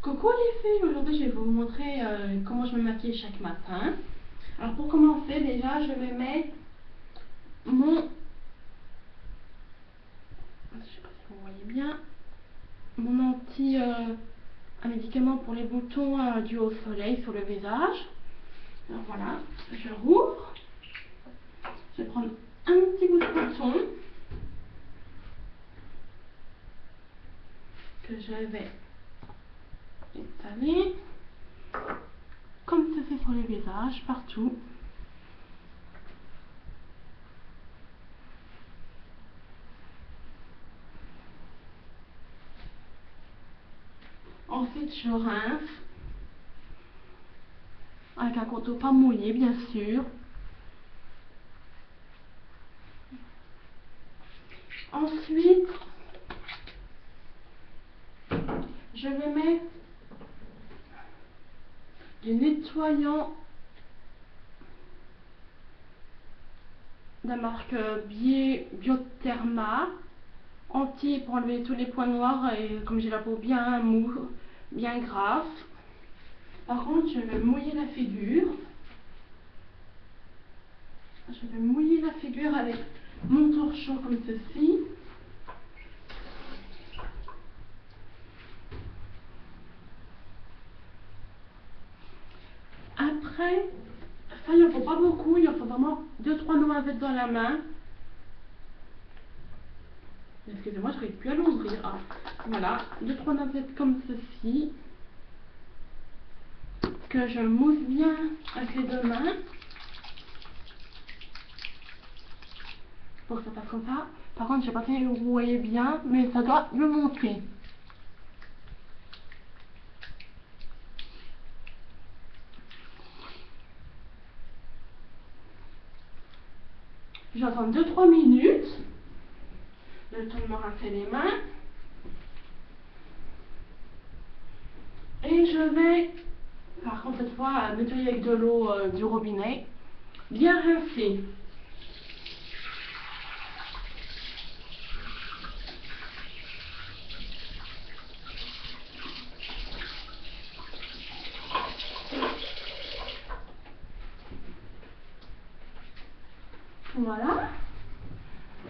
Coucou les filles, aujourd'hui je vais vous montrer comment je me maquille chaque matin. Alors pour commencer, déjà je vais mettre mon, je sais pas si vous voyez bien, mon anti, un médicament pour les boutons dus au soleil sur le visage. Alors voilà, je rouvre, je vais prendre un petit bout de coton que je vais étaler, comme ça fait sur le visage, partout. Ensuite, je rince avec un contour pas mouillé, bien sûr. Ensuite, je vais mettre du nettoyant de la marque Biotherma, anti pour enlever tous les points noirs et comme j'ai la peau bien mou, bien grasse. Par contre, je vais mouiller la figure. Je vais mouiller la figure avec mon torchon comme ceci. Après, ça il en faut pas beaucoup, il en faut vraiment 2-3 noisettes dans la main. Excusez-moi, je n'arrive plus à l'ouvrir. Ah, voilà, 2-3 noisettes comme ceci, que je mousse bien avec les deux mains. Pour que ça passe comme ça. Par contre, je ne sais pas si vous voyez bien, mais ça doit me monter. J'attends 2-3 minutes. Le temps de me rincer les mains. Et je vais, par contre cette fois, nettoyer avec de l'eau du robinet. Bien rincer. Voilà.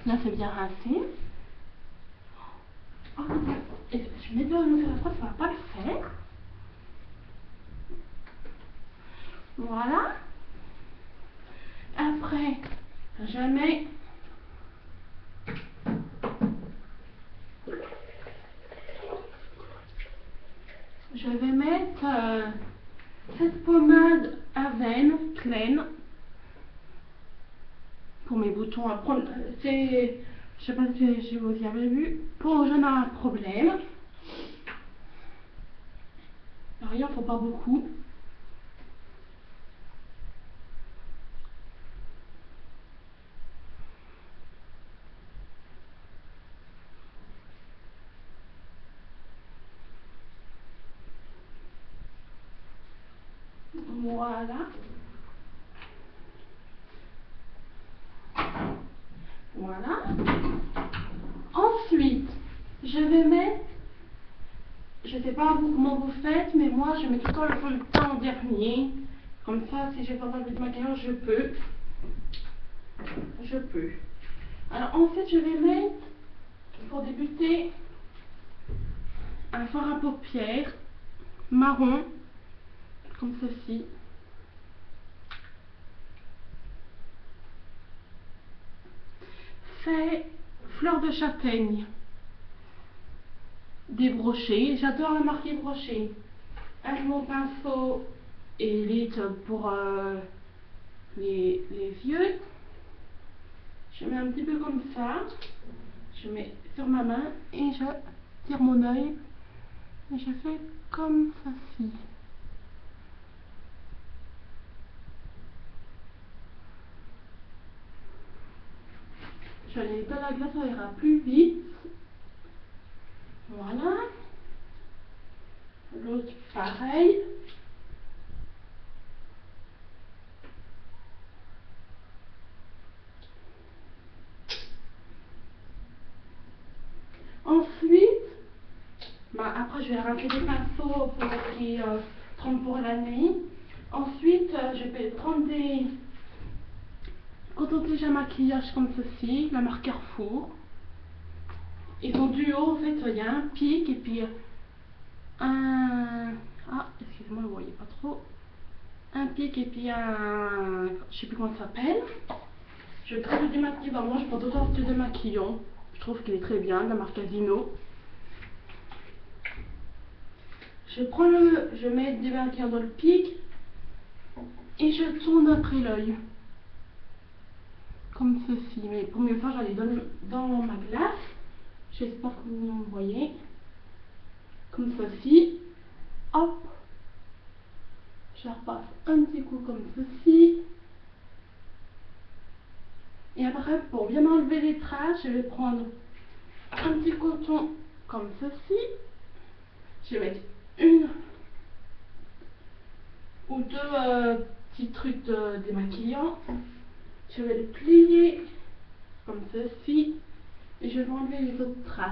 Là c'est bien rincé. Oh, et je mets de l'eau sur la fois, ça ne va pas le faire. Voilà. Après, je mets cette pommade Avène pleine pour mes boutons à prendre. C'est, je sais pas si vous y avez vu, pour je n'ai un problème. Alors, il n'en faut pas beaucoup. Voilà. Voilà. Ensuite, je vais mettre, je sais pas vous comment vous faites, mais moi je mets tout le temps le fond de teint en dernier. Comme ça, si j'ai pas envie de maquillage, je peux. Je peux. Alors ensuite, je vais mettre, pour débuter, un fard à paupières marron, comme ceci. C'est fleur de châtaigne débrochée. J'adore la marque débrochée. Avec mon pinceau Elite pour les yeux. Je mets un petit peu comme ça. Je mets sur ma main et je tire mon œil. Et je fais comme ceci. Je vais aller dans la glace, ça ira plus vite. Voilà. L'autre pareil. Ensuite, après je vais rincer des pinceaux pour qu'ils trempent pour la nuit. Ensuite, je vais prendre des coton-tige à maquillage comme ceci, la marque Carrefour. Ils ont du haut, en fait, il y a un pic et puis un... Ah, excusez-moi, vous ne voyez pas trop. Un pic et puis un... Je sais plus comment ça s'appelle. Je vais très peu démaquiller. Moi, je prends d'autant de démaquillant. Je trouve qu'il est très bien, de la marque Casino. Je mets du démaquillant dans le pic et je tourne après l'œil. Comme ceci. Mais pour mieux faire, j'allais dans ma glace. J'espère que vous me voyez. Comme ceci. Hop. Je repasse un petit coup comme ceci. Et après, pour bien enlever les traces, je vais prendre un petit coton comme ceci. Je vais mettre une ou deux petits trucs de démaquillant. Je vais le plier comme ceci. Et je vais enlever les autres traces.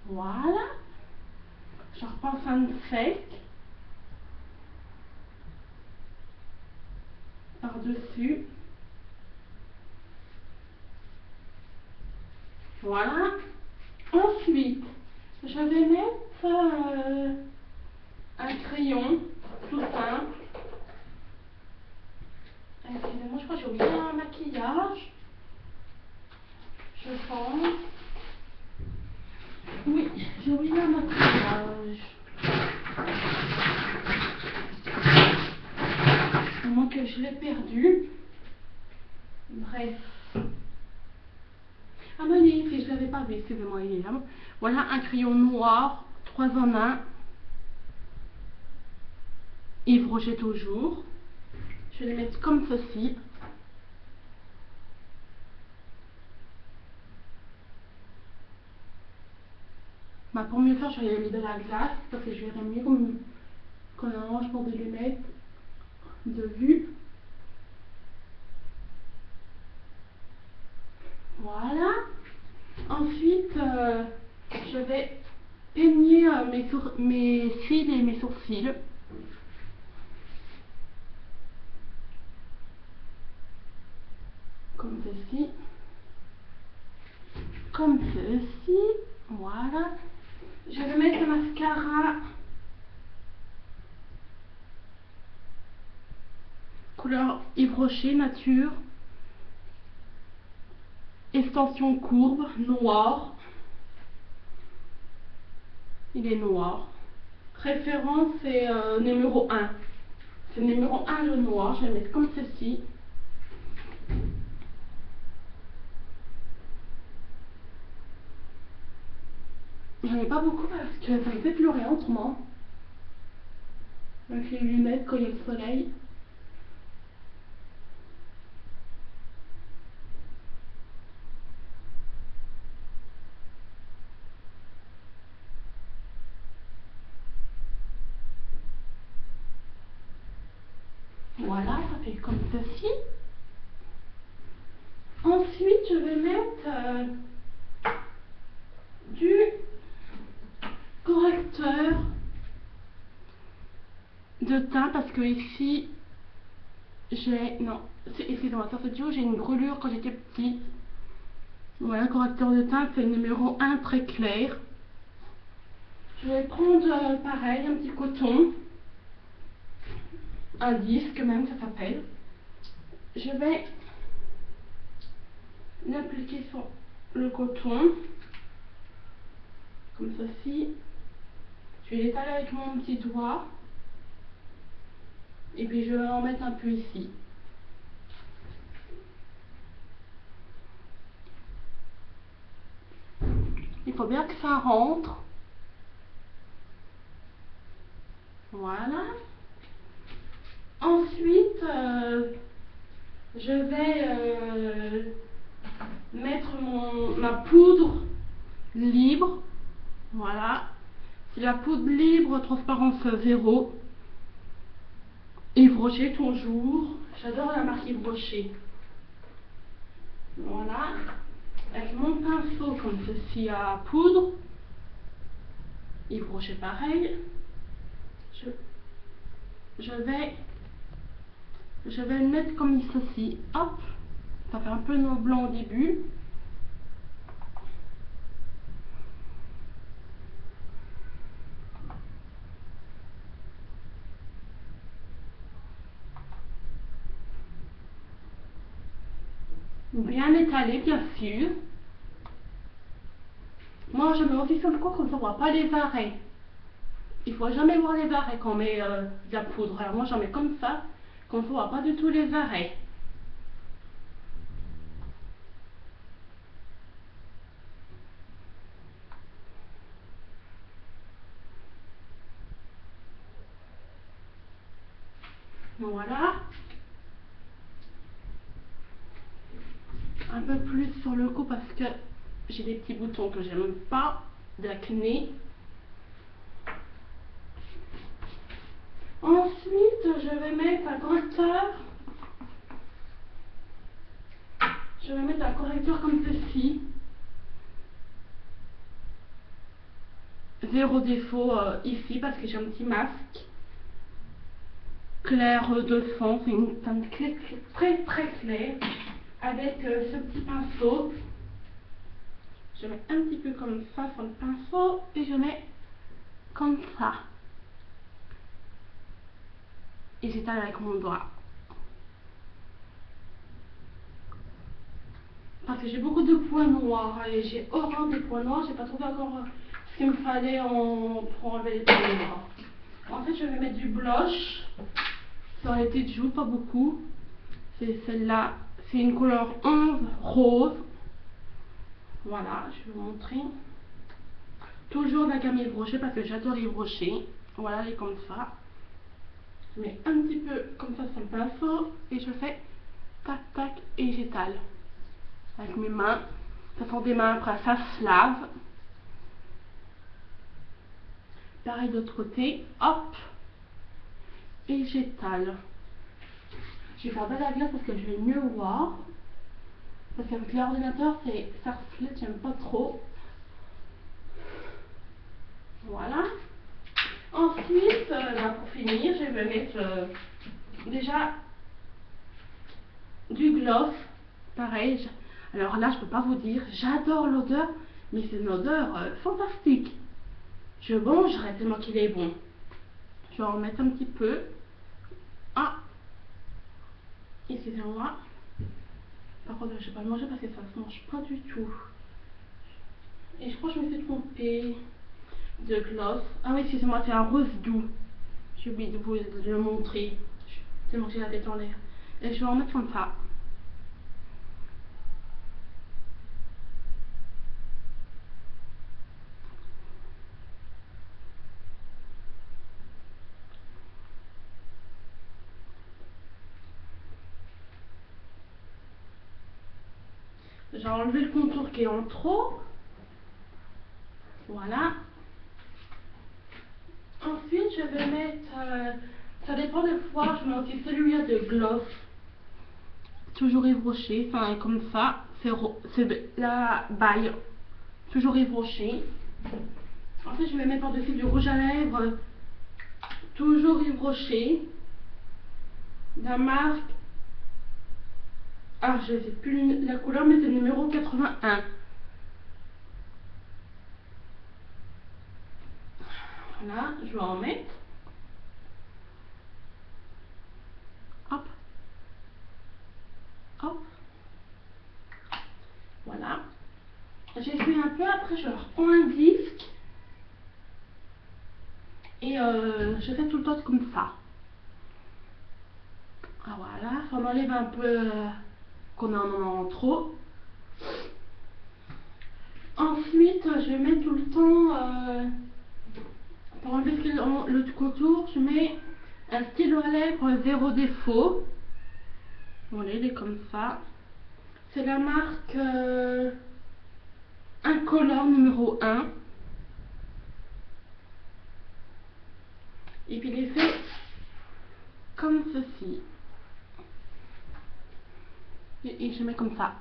Voilà. Je repasse un sec par-dessus. Voilà. Ensuite, je vais mettre un crayon tout simple. Excusez-moi, je crois que j'ai oublié un maquillage. Je pense. Oui, j'ai oublié un maquillage. À moins que je l'ai perdu. Bref. Ah non, il est ici, je ne l'avais pas vu, excusez-moi, il est là. Voilà un crayon noir, 3 en 1. Yves Rocher toujours. Je vais les mettre comme ceci. Bah, pour mieux faire, je vais les mettre de la glace parce que je verrai mieux qu'on arrange pour de les mettre de vue. Voilà. Ensuite, je vais peigner mes cils et mes sourcils. Comme ceci. Comme ceci. Voilà. Je vais mettre le mascara couleur Yves Rocher nature. Extension courbe, noir. Il est noir. Référence, c'est numéro 1. C'est numéro 1 le noir. Je vais le mettre comme ceci. J'en ai pas beaucoup parce que ça me fait pleurer autrement. Avec les lunettes quand il y a le soleil. Voilà, ça fait comme ceci. Ensuite, je vais mettre du correcteur de teint parce que ici j'ai... Non, excusez-moi, sur cette vidéo j'ai une brûlure quand j'étais petite. Voilà, correcteur de teint, c'est le numéro 1 très clair. Je vais prendre pareil, un petit coton. Un disque même, ça s'appelle. Je vais l'appliquer sur le coton. Comme ceci. Je vais l'étaler avec mon petit doigt. Et puis je vais en mettre un peu ici. Il faut bien que ça rentre. Voilà. Ensuite, je vais mettre ma poudre libre. Voilà. C'est la poudre libre, transparence 0. Yves Rocher toujours. J'adore la marque Yves Rocher. Voilà. avec mon pinceau comme ceci à poudre, Yves Rocher pareil, je vais le mettre comme ceci, hop, ça fait un peu noir blanc au début. Bien étalé bien sûr. Moi je mets aussi sur le corps comme ça on voit pas les arrêts. Il faut jamais voir les arrêts quand on met de la poudre. Alors moi j'en mets comme ça, qu'on ne voit pas du tout les arrêts. Voilà. Un peu plus sur le cou parce que j'ai des petits boutons que j'aime pas d'acné. Ensuite, je vais mettre un correcteur. Je vais mettre un correcteur comme ceci. Zéro défaut ici parce que j'ai un petit masque. Clair de fond, c'est une teinte très très claire. Avec ce petit pinceau. Je mets un petit peu comme ça sur le pinceau et je mets comme ça. Et j'étale avec mon doigt. Parce que j'ai beaucoup de points noirs et j'ai horreur des points noirs. J'ai pas trouvé encore ce qu'il me fallait pour enlever les points noirs. Ensuite, je vais mettre du blush. Ça aurait été de joue, pas beaucoup. C'est celle-là. C'est une couleur 11 rose. Voilà, je vais vous montrer. Toujours de la gamme Yves Rocher parce que j'adore Yves Rocher. Voilà, elle est comme ça. Je mets un petit peu comme ça sur le pinceau et je fais tac tac et j'étale avec mes mains. Ça sent des mains, après ça se lave. Pareil de l'autre côté, hop, et j'étale. Je vais faire de la glace parce que je vais mieux voir. Parce qu'avec l'ordinateur, ça reflète, j'aime pas trop. Voilà. Ensuite, pour finir, je vais mettre déjà du gloss. Pareil. Alors là, je peux pas vous dire, j'adore l'odeur, mais c'est une odeur fantastique. Je mangerai tellement qu'il est bon. Je vais en mettre un petit peu. Ah, excusez-moi. Par contre, je vais pas le manger parce que ça se mange pas du tout. Et je crois que je me suis trompée de gloss. Ah oui, excusez-moi, c'est un rose doux. J'ai oublié de vous le montrer. Tellement que j'ai la tête en l'air. Et je vais en mettre comme ça. J'ai enlevé le contour qui est en trop. Voilà. Ensuite, je vais mettre, ça dépend des fois, je mets aussi celui-là de gloss. Toujours Yves Rocher, enfin comme ça, c'est la baille. Toujours Yves Rocher. Ensuite, je vais mettre par-dessus du rouge à lèvres. Toujours Yves Rocher. La marque. Ah, je ne sais plus la couleur, mais c'est le numéro 81. Voilà, je vais en mettre. Hop. Hop. Voilà. J'essuie un peu, après je reprends un disque. Et je fais tout le temps comme ça. Ah voilà, ça m'enlève un peu qu'on en a trop. Ensuite, je vais mettre tout le temps, pour enlever le contour, je mets un stylo à lèvres zéro défaut. Voilà, il est comme ça. C'est la marque Incolore numéro 1. Et puis il est fait comme ceci. Et je mets comme ça.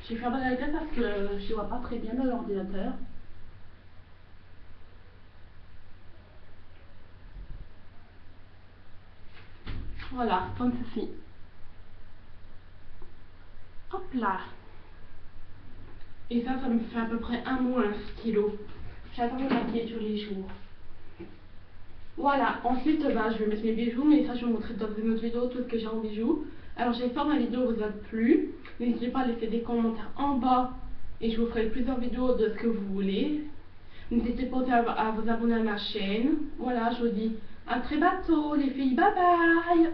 J'ai fermé la tête parce que je ne vois pas très bien dans l'ordinateur. Voilà, comme ceci. Hop là. Et ça me fait à peu près 1 mois, 1 stylo. J'adore me maquiller tous les jours. Voilà, ensuite je vais mettre mes bijoux, mais ça je vais vous montrer dans une autre vidéo tout ce que j'ai en bijoux. Alors j'espère que ma vidéo vous a plu. N'hésitez pas à laisser des commentaires en bas et je vous ferai plusieurs vidéos de ce que vous voulez. N'hésitez pas à vous abonner à ma chaîne. Voilà, je vous dis à très bientôt les filles, bye bye.